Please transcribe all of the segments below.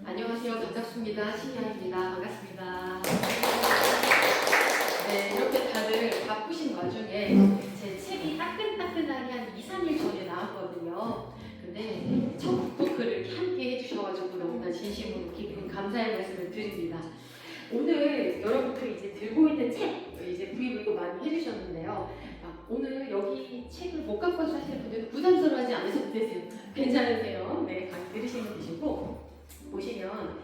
안녕하세요. 반갑습니다. 신희아입니다. 반갑습니다. 네, 이렇게 다들 바쁘신 와중에 제 책이 따끈따끈하게 한 2, 3일 전에 나왔거든요. 근데 첫 북토크를 이렇게 함께 해주셔가지고 너무나 진심으로 깊은 감사의 말씀을 드립니다. 오늘 여러분들이 이제 들고 있는 책, 이제 구입을 또 많이 해주셨는데요. 오늘 여기 책을 못 갖고 와서 하시는 분들은 부담스러워하지 않으셔도 되세요. 괜찮으세요. 네, 강의 들으시면 되시고, 보시면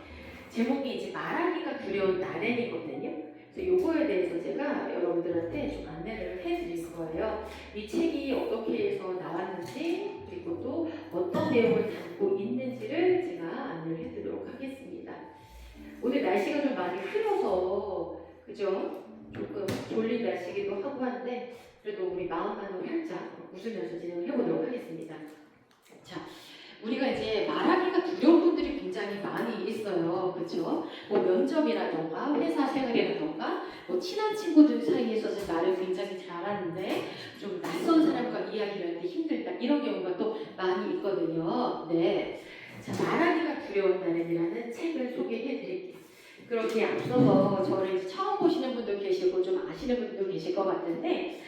제목이 이제 말하기가 두려운 나른이거든요. 그래서 요거에 대해서 제가 여러분들한테 좀 안내를 해드릴 거예요. 이 책이 어떻게 해서 나왔는지, 그리고 또 어떤 내용을 담고 있는지를 제가 안내를 해드리도록 하겠습니다. 오늘 날씨가 좀 많이 흐려서, 그죠? 조금 졸린 날씨기도 하고 한데, 그래도 우리 마음만으로 활짝 웃으면서 진행을 해보도록 하겠습니다. 자, 우리가 이제 말하기가 두려운 분들이 굉장히 많이 있어요. 그렇죠? 뭐 면접이라던가 회사 생활이라던가 뭐 친한 친구들 사이에서는 말을 굉장히 잘하는데 좀 낯선 사람과 이야기를 할 때 힘들다 이런 경우가 또 많이 있거든요. 네. 자, 말하기가 두려운 나른이라는 책을 소개해 드릴게요. 그렇게 앞서서 저를 이제 처음 보시는 분도 계시고 좀 아시는 분도 계실 것 같은데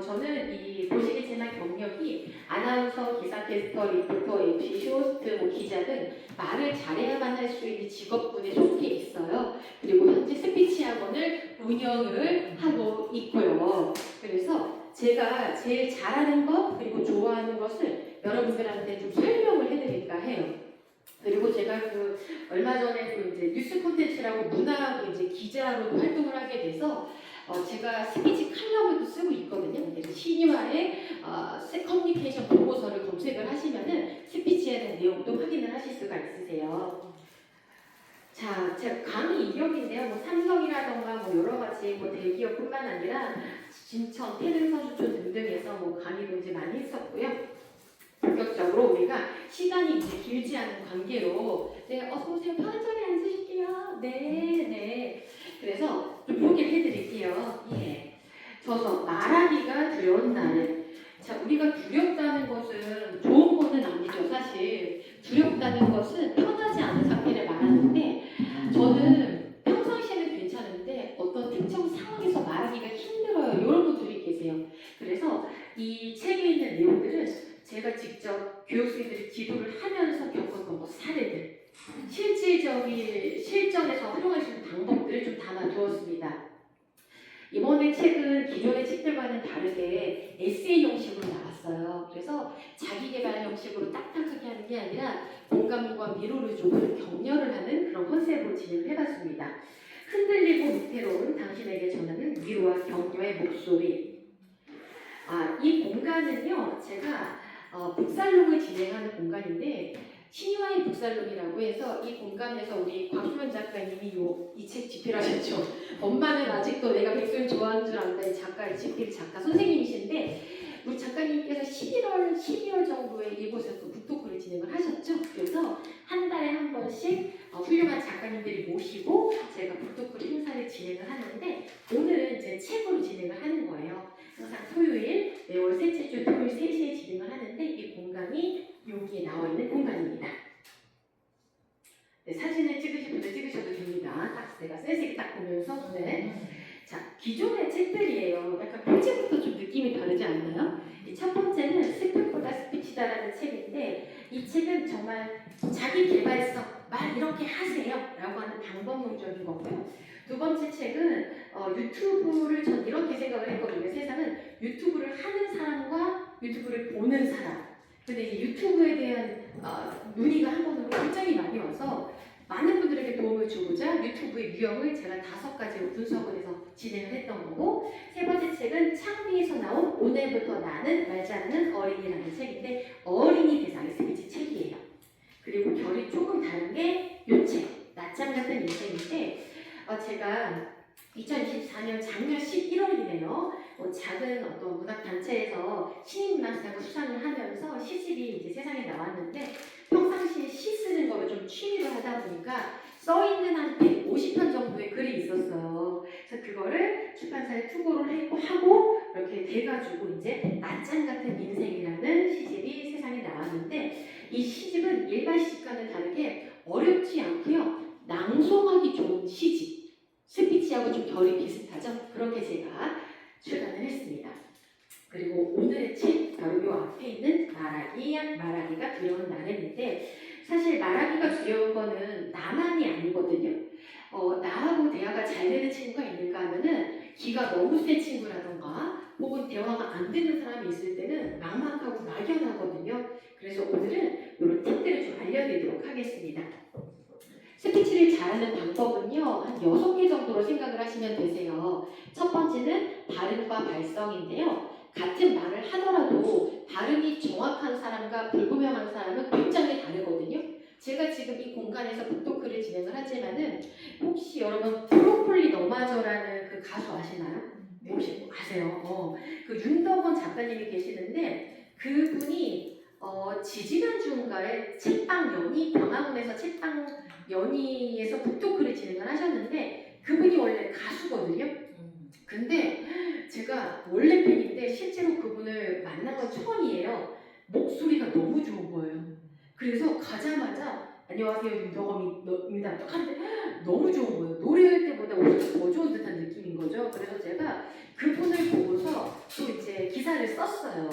저는 이 보시겠지만 경력이 아나운서, 기사 캐스터, 리포터, MC, 쇼호스트, 뭐 기자 등 말을 잘해야만 할 수 있는 직업군에 속해 있어요. 그리고 현재 스피치 학원을 운영을 하고 있고요. 그래서 제가 제일 잘하는 것 그리고 좋아하는 것을 여러분들한테 좀 설명을 해드릴까 해요. 그리고 제가 얼마 전에 이제 뉴스 콘텐츠라고 문학 이제 기자로도 활동을 하게 돼서 제가 스피치 칼럼을 또 쓰고 있거든요. 그래서 신유아의 커뮤니케이션 보고서를 검색을 하시면은 스피치에 대한 내용도 확인을 하실 수가 있으세요. 자, 제가 강의 이력인데요. 뭐 삼성이라던가 뭐 여러 가지 뭐 대기업뿐만 아니라 진천, 태릉 선수촌 등등에서 뭐 강의도 이제 많이 했었고요. 본격적으로 우리가 시간이 이제 길지 않은 관계로 어서 오세요. 편한 자리에 앉으실게요. 네. 그래서 좀 소개를 해드릴게요. 예. 저서 말하기가 두려운 나는. 자, 우리가 두렵다는 것은 좋은 거는 아니죠. 사실 두렵다는 것은 편하지 않은 상태를 말하는데 저는 평상시에는 괜찮은데 어떤 특정 상황에서 말하기가 힘들어요. 이런 분들이 계세요. 그래서 이 책에 있는 내용들은 제가 직접 교육생들이 기도를 하면서 겪었던 사례들, 실질적인 실전에서 활용할 수 있는 방법들을 좀 담아두었습니다. 이번에 책은 기존의 책들과는 다르게 에세이 형식으로 나왔어요. 그래서 자기개발 형식으로 딱딱하게 하는 게 아니라 공감과 위로를 주고 격려를 하는 그런 컨셉으로 진행을 해봤습니다. 흔들리고 위태로운 당신에게 전하는 위로와 격려의 목소리. 이 공간은요, 제가 북살롱을 진행하는 공간인데 신유아의 북살롱이라고 해서 이 공간에서 우리 곽수면 작가님이 이 책 집필하셨죠. 엄마는 아직도 내가 백수를 좋아하는 줄 안다의 작가의 집필 작가 선생님이신데 우리 작가님께서 11월, 12월 정도에 이곳에서 북토크를 진행을 하셨죠. 그래서 한 달에 한 번씩 훌륭한 작가님들이 모시고 제가 북토크 행사를 진행을 하는데 오늘은 제 책으로 진행을 하는 거예요. 항상 토요일, 매월 셋째 주 토요일 3시에 진행을 하는데 이 공간이 여기에 나와 있는 공간입니다. 네, 사진을 찍으실 분들 찍으셔도 됩니다. 딱 제가 셀색이 딱 보면서 자, 기존의 책들이에요. 약간 표지부터 좀 느낌이 다르지 않나요? 첫 번째는 스피보다 스피치다라는 책인데 이 책은 정말 자기 개발성, 말 이렇게 하세요 라고 하는 방법론적인 거고요. 두 번째 책은 유튜브를 전 이렇게 생각을 했거든요. 세상은 유튜브를 하는 사람과 유튜브를 보는 사람. 근데 이제 유튜브에 대한 문의가 한번으로 굉장히 많이 와서 많은 분들에게 도움을 주고자 유튜브의 유형을 제가 5가지로 분석을 해서 진행을 했던 거고 세 번째 책은 창비에서 나온 오늘부터 나는 말지 않는 어린이라는 책인데 어린이 대상의 스피치 책이에요. 그리고 결이 조금 다른 게 이 책, 낮잠 같은 인생인데 제가 2024년 작년 11월이네요. 작은 어떤 문학단체에서 신인문학상을 수상을 하면서 시집이 이제 세상에 나왔는데 평상시에 시 쓰는 거를 좀 취미로 하다 보니까 써있는 한 150편 정도의 글이 있었어요. 그래서 그래서 그거를 출판사에 투고를 하고 이렇게 돼가지고 이제 낮잠 같은 인생이라는 시집이 세상에 나왔는데 이 시집은 일반 시집과는 다르게 어렵지 않고요. 낭송하기 좋은 시집. 스피치하고 좀 결이 비슷하죠? 그렇게 제가 출간을 했습니다. 그리고 오늘의 책 바로 요 앞에 있는 말하기가 두려운 나는인데 사실 말하기가 두려운 거는 나만이 아니거든요. 나하고 대화가 잘 되는 친구가 있는가 하면은 기가 너무 센 친구라던가 혹은 대화가 안 되는 사람이 있을 때는 막막하고 막연하거든요. 그래서 오늘은 이런 팁들을 좀 알려드리도록 하겠습니다. 스피치를 잘하는 방법은요, 한 6개 정도로 생각을 하시면 되세요. 첫 번째는 발음과 발성인데요. 같은 말을 하더라도 발음이 정확한 사람과 불분명한 사람은 굉장히 다르거든요. 제가 지금 이 공간에서 북토크를 진행을 하지만은 혹시 여러분 브로콜리 너마저라는 그 가수 아시나요? 혹시 아세요? 그 윤덕원 작가님이 계시는데 그분이 지지난주인가에 책방 연희 광화문에서 책방 연희에서 북토크를 진행을 하셨는데 그분이 원래 가수거든요. 근데 제가 원래 팬인데 실제로 그분을 만난 건 처음이에요. 목소리가 너무 좋은 거예요. 그래서 가자마자 안녕하세요 윤덕원입니다 하는데 너무 좋은 거예요. 노래할 때보다 오히려 더 좋은 듯한 느낌인 거죠. 그래서 제가 그분을 보고서 또 이제 기사를 썼어요.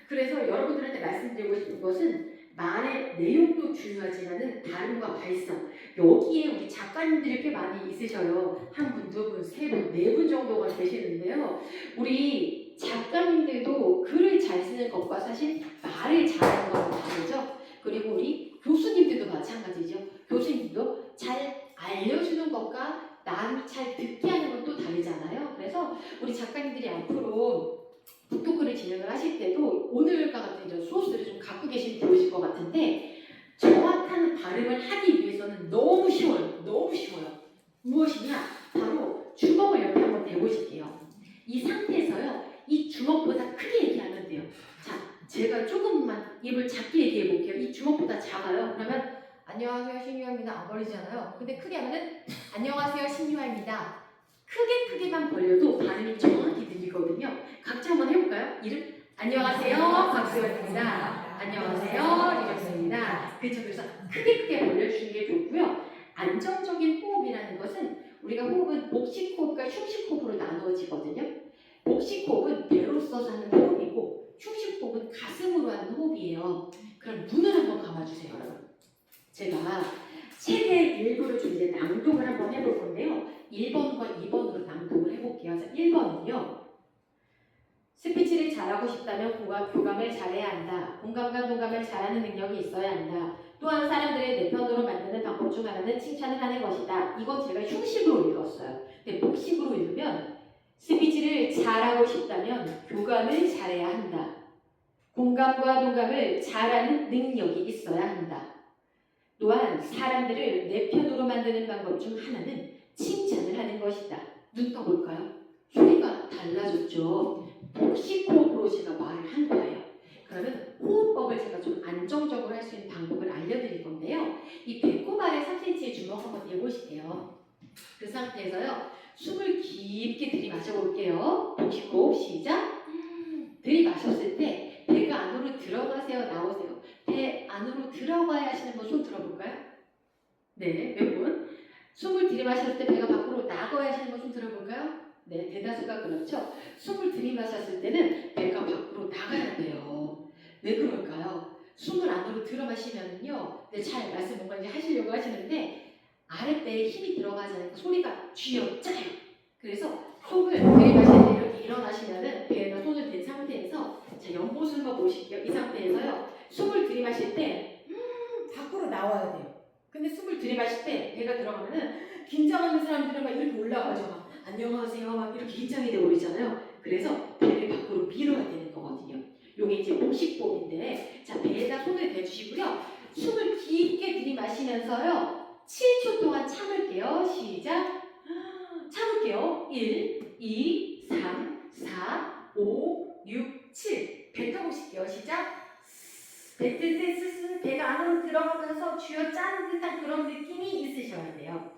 그래서 여러분들한테 말씀드리고 싶은 것은 말의 내용도 중요하지만은 발음과 발성 여기에 우리 작가님들이 꽤 많이 있으셔요. 한 분, 두 분, 세 분, 네 분 정도가 계시는데요. 우리 작가님들도 글을 잘 쓰는 것과 사실 말을 잘하는 거는 다르죠. 그리고 우리 교수님들도 마찬가지죠. 교수님도 잘 알려주는 것과 남이 잘 듣게 하는 건 또 다르잖아요. 그래서 우리 작가님들이 앞으로 북토크를 진행을 하실 때도 오늘과 같은 이런 소스들을 좀 갖고 계시면 좋으실 것 같은데 정확한 발음을 하기 위해서는 너무 쉬워요. 너무 쉬워요. 무엇이냐? 바로 주먹을 옆에 한번 대보실게요. 이 상태에서요. 이 주먹보다 크게 얘기하면 돼요. 자, 제가 조금만 입을 작게 얘기해 볼게요. 이 주먹보다 작아요. 그러면 안녕하세요 신유아입니다. 안 걸리잖아요. 근데 크게 하면은 안녕하세요 신유아입니다. 크게만 벌려도 발음이 정확히 들리거든요. 각자 한번 해볼까요? 이름? 안녕하세요 박수현입니다. 안녕하세요 리정입니다. 그렇죠. 그래서 크게 벌려주시는 게 좋고요. 안정적인 호흡이라는 것은 우리가 호흡은 복식 호흡과 흉식 호흡으로 나누어지거든요. 복식 호흡은 배로 써서 하는 호흡이고 흉식 호흡은 가슴으로 하는 호흡이에요. 그럼 눈을 한번 감아주세요 여러분. 제가 책의 일부를 좀 이제 낭독을 한번 해볼 건데요. 1번과 2번으로 낭독을 해볼게요. 자, 1번은요. 스피치를 잘하고 싶다면 교감을 잘해야 한다. 공감과 동감을 잘하는 능력이 있어야 한다. 또한 사람들을 내 편으로 만드는 방법 중 하나는 칭찬을 하는 것이다. 이건 제가 흉식으로 읽었어요. 근데 복식으로 읽으면 스피치를 잘하고 싶다면 교감을 잘해야 한다. 공감과 동감을 잘하는 능력이 있어야 한다. 또한 사람들을 내 편으로 만드는 방법 중 하나는 칭찬을 하는 것이다. 눈 떠볼까요? 소리가 달라졌죠. 복식 호흡으로 제가 말을 한 거예요. 그러면 호흡법을 제가 좀 안정적으로 할 수 있는 방법을 알려드릴 건데요. 이 배꼽 아래 3cm의 주먹 한번 대보실게요. 그 상태에서요. 숨을 깊게 들이마셔 볼게요. 복식 호흡 시작. 들이마셨을 때 배가 안으로 들어가세요? 나오세요? 배 안으로 들어가야 하시는 분 손 들어볼까요? 네, 몇 분? 숨을 들이마셨을 때 배가 밖으로 나가야 하시는 분 손 들어볼까요? 네, 대다수가 그렇죠. 숨을 들이마셨을 때는 배가 밖으로 나가야 돼요. 왜 그럴까요? 숨을 안으로 들어 마시면요, 네, 잘 말씀 뭔가 이제 하시려고 하시는데 아랫배에 힘이 들어가지 않으니까 소리가 쥐어짜요. 그래서 속을 들이마실 때 이렇게 일어나시면은 배에다 손을 댄 상태에서 자 연못을 한번 보실게요. 이 상태에서요 숨을 들이마실 때 밖으로 나와야 돼요. 근데 숨을 들이마실 때 배가 들어가면은 긴장하는 사람들은 막 이렇게 올라가죠. 막 안녕하세요 막 이렇게 긴장이 되어 버리잖아요. 그래서 배를 밖으로 밀어야 되는 거거든요. 요게 이제 복식법인데 자 배에다 손을 대주시고요. 숨을 깊게 들이마시면서요 7초 동안 참을게요. 시작. 참을게요. 1, 2, 3, 4, 5, 6, 7. 뱉어보실게요. 시작. 뱉을 때 스스 배가 안으로 들어가면서 쥐어짜는 듯한 그런 느낌이 있으셔야 돼요.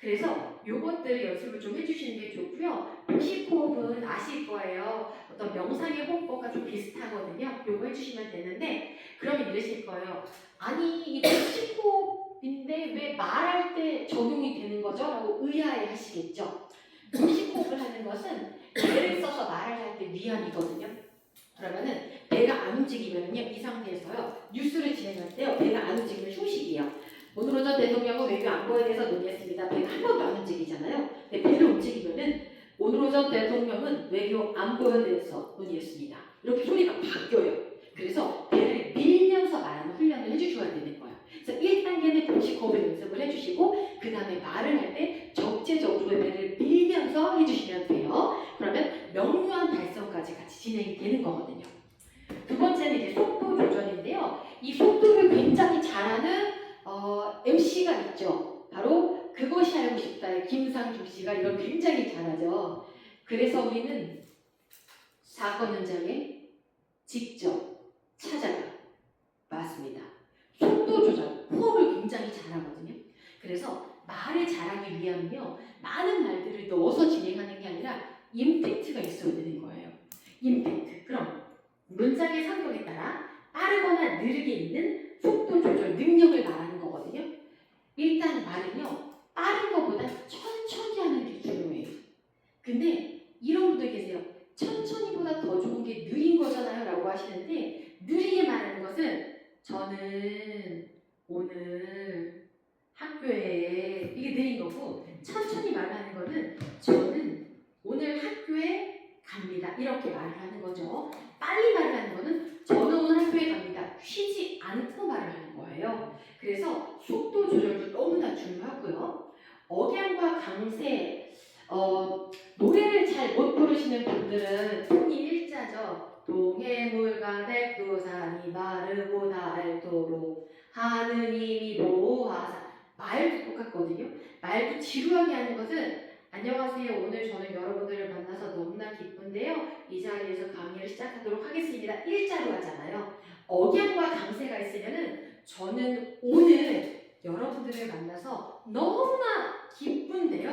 그래서 요것들 연습을 좀 해주시는 게 좋고요. 복식호흡은 아실 거예요. 어떤 명상의 호흡법과 좀 비슷하거든요. 요거 해주시면 되는데 그러면 이러실 거예요. 아니 이 복식호흡인데 왜 말할 때 적용이 되는 거죠? 라고 의아해 하시겠죠. 복식호흡을 하는 것은 배를 써서 말을 할 때 위안이거든요. 그러면은 배가 안 움직이면요 이 상태에서요 뉴스를 진행할 때요 배가 안 움직이면 휴식이에요. 오늘은 전 대통령은 외교 안보에 대해서 논의했습니다. 배가 한 번도 안 움직이잖아요. 근데 배를 움직이면은 오늘은 전 대통령은 외교 안보에 대해서 논의했습니다. 이렇게 소리가 바뀌어요. 그래서 배를 밀면서 말하는 훈련을 해주셔야 되는 거예요. 그래서 1단계는 복식호흡 연습을 해주시고 그 다음에 말을 할 때 적재적으로 배를 밀면서 해주시면 돼요. 그러면 명료한 발성까지 같이 진행이 되는 거거든요. 두 번째는 이제 속도 조절인데요. 이 속도를 굉장히 잘하는 MC가 있죠. 바로 그것이 알고 싶다의 김상중 씨가 이걸 굉장히 잘하죠. 그래서 우리는 사건 현장에 직접 찾아가. 맞습니다. 속도 조절, 호흡을 굉장히 잘하거든요. 그래서 말을 잘하기 위하면요. 많은 말들을 넣어서 진행하는 게 아니라 임팩트가 있어야 되는 거예요. 임팩트. 그럼 문장의 성격에 따라 빠르거나 느리게 있는 속도 조절 능력을 말하는 거거든요. 일단 말은요. 빠른 것보다 천천히 하는 게 중요해요. 근데 이런 분들 계세요. 천천히보다 더 좋은 게 느린 거잖아요 라고 하시는데 느리게 말하는 것은 저는 오늘 학교에 이게 느린 거고 천천히 말하는 거는 저는 오늘 학교에 갑니다 이렇게 말을 하는 거죠. 빨리 말을 하는 거는 저는 오늘 학교에 갑니다 쉬지 않고 말을 하는 거예요. 그래서 속도 조절도 너무나 중요하고요. 억양과 강세 노래를 잘 못 부르시는 분들은 톤이 일자죠. 동해물과 백두산이 마르고 닳도록 하느님이 보호하사 말도 똑같거든요. 말도 지루하게 하는 것은 안녕하세요. 오늘 저는 여러분들을 만나서 너무나 기쁜데요. 이 자리에서 강의를 시작하도록 하겠습니다. 일자로 하잖아요. 억양과 강세가 있으면은 저는 오늘 여러분들을 만나서 너무나 기쁜데요.